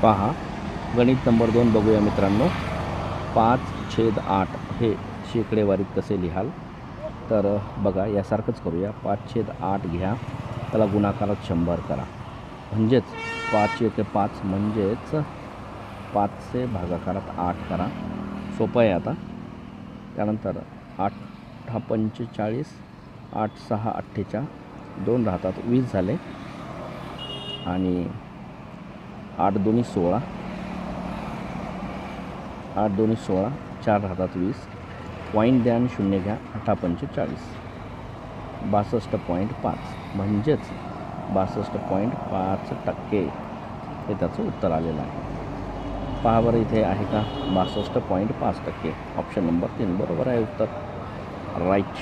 पहा गणित नंबर 2 बघूया मित्रांनो. 5/8 हे शेकडेवारीत कसे लिहाल? तर बघा यासारखंच करूया. 5/8 घ्या, त्याला गुणाकारात 100 करा, म्हणजेच 5×5 म्हणजेच 5चे भागाकारात 8 करा. सोपं आहे आता. त्यानंतर 8×5 = 45, 8×6 = 48, 2 राहतात 20 झाले, आणि 8×2 = 16, 8×2 = 16, 4 राहतात 20. पॉईंट द्या आणि शून्य घ्या. 8×5 = 40, 62.5 म्हणजेच 62.5% हे त्याचं उत्तर आलेलं आहे. पहा बरं इथे आहे का 62.5%. ऑप्शन नंबर 3 बरोबर आहे उत्तर. राईट.